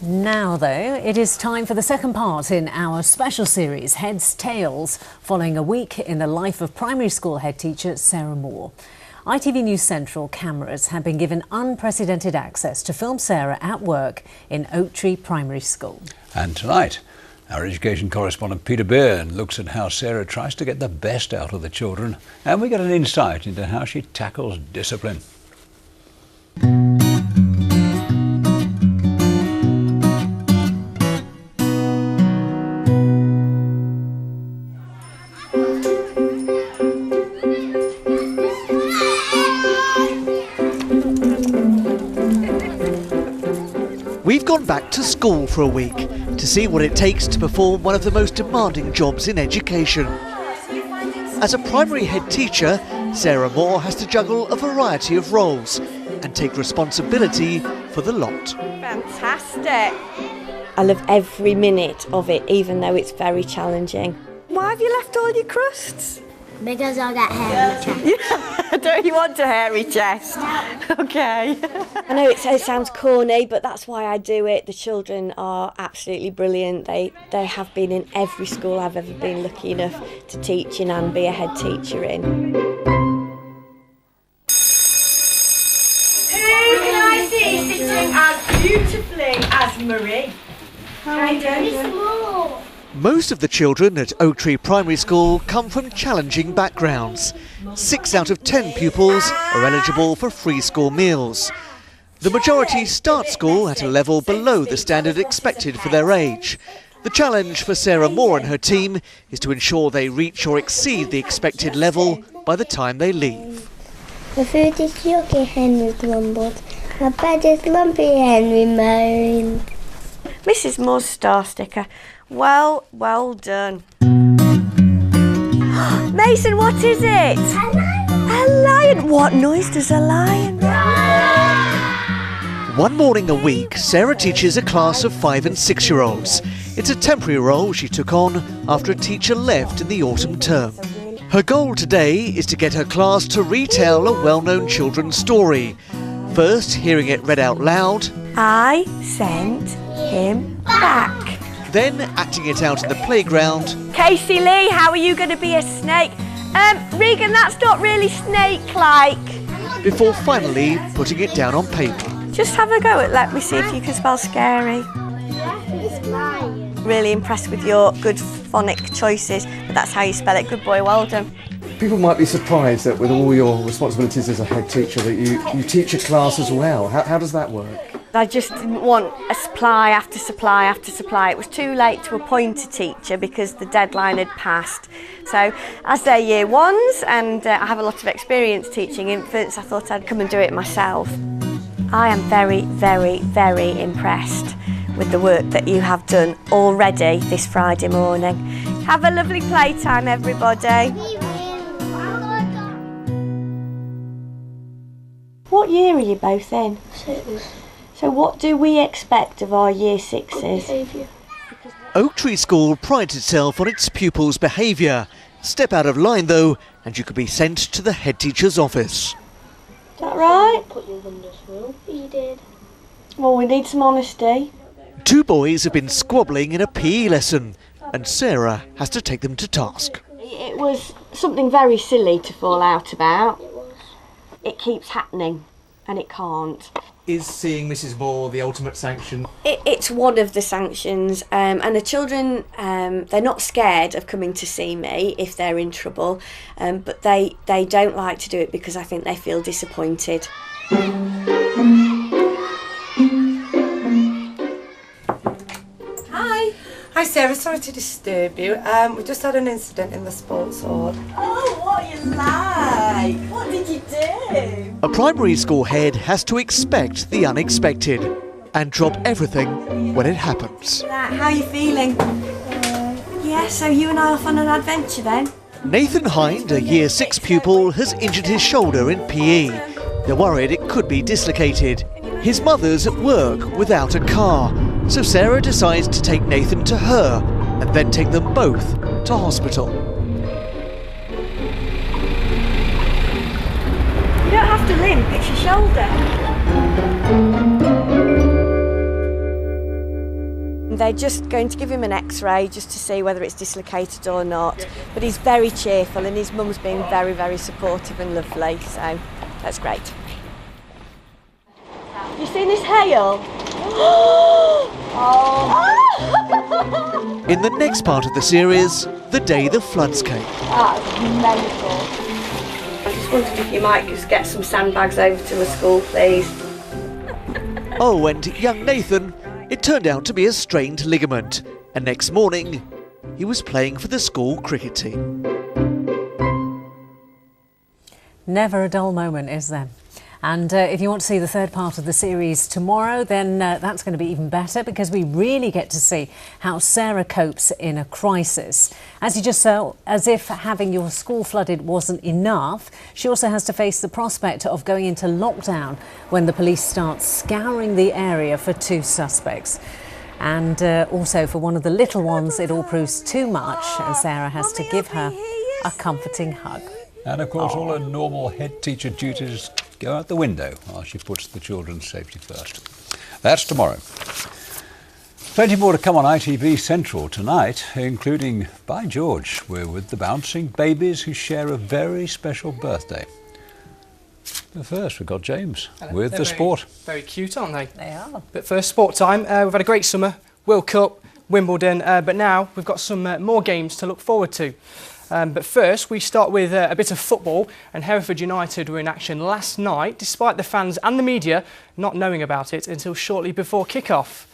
Now, though, it is time for the second part in our special series, Heads Tales, following a week in the life of primary school head teacher Sarah Moore. ITV News Central cameras have been given unprecedented access to film Sarah at work in Oak Tree Primary School. And tonight, our education correspondent Peter Byrne looks at how Sarah tries to get the best out of the children, and we get an insight into how she tackles discipline. We've gone back to school for a week to see what it takes to perform one of the most demanding jobs in education. As a primary head teacher, Sarah Moore has to juggle a variety of roles and take responsibility for the lot. Fantastic! I love every minute of it, even though it's very challenging. Why have you left all your crusts? Because I got hairy chest. Don't you want a hairy chest? Okay. I know it sounds corny, but that's why I do it. The children are absolutely brilliant. They have been in every school I've ever been lucky enough to teach in and be a head teacher in. Who can I see sitting as beautifully as Marie? Most of the children at Oak Tree Primary School come from challenging backgrounds. 6 out of 10 pupils are eligible for free school meals. The majority start school at a level below the standard expected for their age. The challenge for Sarah Moore and her team is to ensure they reach or exceed the expected level by the time they leave. The food is yucky, Henry grumbled. My bed is lumpy, Henry moaned. Mrs. Moore's star sticker. Well done. Mason, what is it? A lion. What noise does a lion make? One morning a week, Sarah teaches a class of 5 and 6-year-olds. It's a temporary role she took on after a teacher left in the autumn term. Her goal today is to get her class to retell a well-known children's story. First, hearing it read out loud. I sent him back. Then acting it out in the playground. Casey Lee, how are you going to be a snake? Regan, that's not really snake-like. Before finally putting it down on paper. Just have a go at let me see if you can spell scary. Really impressed with your good phonic choices, but that's how you spell it. Good boy, well done. People might be surprised that with all your responsibilities as a head teacher that you teach a class as well. How does that work? I just didn't want a supply after supply after supply. It was too late to appoint a teacher because the deadline had passed. So as they're year ones and I have a lot of experience teaching infants, I thought I'd come and do it myself. I am very, very, very impressed with the work that you have done already this Friday morning. Have a lovely playtime, everybody. What year are you both in? 6. So what do we expect of our year 6s? Oak Tree School prides itself on its pupils' behaviour. Step out of line though, and you could be sent to the head teacher's office. Is that right? Put your windows through. You did. Well, we need some honesty. 2 boys have been squabbling in a PE lesson, and Sarah has to take them to task. It was something very silly to fall out about. It keeps happening, and it can't. Is seeing Mrs. Moore the ultimate sanction? It's one of the sanctions, and the children, they're not scared of coming to see me if they're in trouble, but they don't like to do it because I think they feel disappointed. Hi Sarah, sorry to disturb you. We just had an incident in the sports hall. Oh, what are you like? What did you do? A primary school head has to expect the unexpected and drop everything when it happens. How are you feeling? Yeah, so you and I are off on an adventure then? Nathan Hind, a year 6 pupil, has injured his shoulder in PE. They're worried it could be dislocated. His mother's at work without a car, so Sarah decides to take Nathan to her and then take them both to hospital. You don't have to limp, it's your shoulder. They're just going to give him an x-ray just to see whether it's dislocated or not. But he's very cheerful and his mum's been very, very supportive and lovely, so that's great. You seen this hail? In the next part of the series, the day the floods came. That's mental. I just wondered if you might just get some sandbags over to the school, please. Oh, and young Nathan, it turned out to be a strained ligament, and next morning, he was playing for the school cricket team. Never a dull moment, is there? And if you want to see the third part of the series tomorrow, then that's going to be even better, because we really get to see how Sarah copes in a crisis. As you just saw, as if having your school flooded wasn't enough, she also has to face the prospect of going into lockdown when the police start scouring the area for 2 suspects. And also for one of the little ones, it all proves too much, and Sarah has to give her a comforting hug. And of course, all her normal head teacher duties go out the window while she puts the children's safety first. That's tomorrow. Plenty more to come on ITV Central tonight, including, by George, we're with the bouncing babies who share a very special birthday. But first, we've got James with the sport. Very cute, aren't they? They are. But first, sport time. We've had a great summer, World Cup, Wimbledon, but now we've got some more games to look forward to. But first, we start with a bit of football, and Hereford United were in action last night, despite the fans and the media not knowing about it until shortly before kick-off.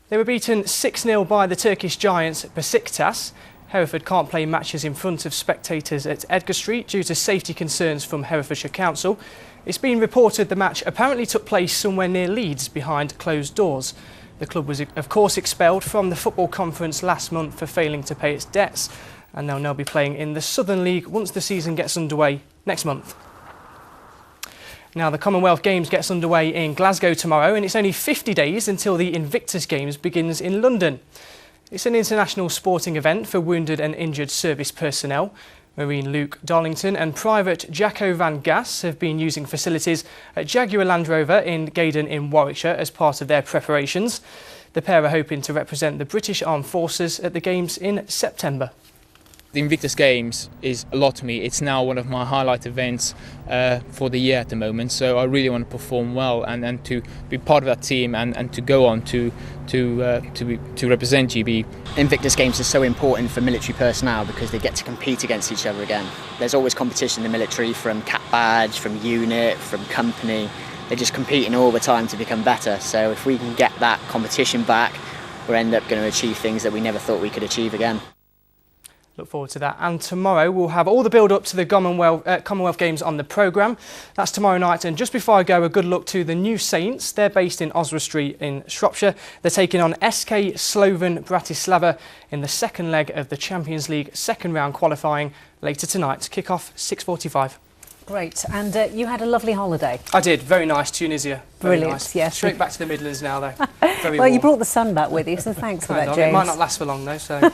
They were beaten 6-0 by the Turkish giants Besiktas. Hereford can't play matches in front of spectators at Edgar Street due to safety concerns from Herefordshire Council. It's been reported the match apparently took place somewhere near Leeds behind closed doors. The club was, of course, expelled from the football conference last month for failing to pay its debts, and they'll now be playing in the Southern League once the season gets underway next month. Now, the Commonwealth Games gets underway in Glasgow tomorrow, and it's only 50 days until the Invictus Games begins in London. It's an international sporting event for wounded and injured service personnel. Marine Luke Darlington and Private Jacko Van Gass have been using facilities at Jaguar Land Rover in Gaydon in Warwickshire as part of their preparations. The pair are hoping to represent the British Armed Forces at the Games in September. The Invictus Games is a lot to me. It's now one of my highlight events for the year at the moment, so I really want to perform well and to be part of that team and to go on to represent GB. Invictus Games are so important for military personnel because they get to compete against each other again. There's always competition in the military, from cap badge, from unit, from company. They're just competing all the time to become better, so if we can get that competition back, we'll end up going to achieve things that we never thought we could achieve again. Look forward to that. And tomorrow we'll have all the build-up to the Commonwealth Games on the programme. That's tomorrow night. And just before I go, a good look to the New Saints. They're based in Oswald Street in Shropshire. They're taking on SK Slovan Bratislava in the second leg of the Champions League second round qualifying later tonight. Kick-off 6:45. Great. And you had a lovely holiday. I did. Very nice. Tunisia. Very Brilliant. nice. Yes. Straight back to the Midlands now, though. Very well, warm. you brought the sun back with you, so thanks for that, James. It might not last for long, though, so...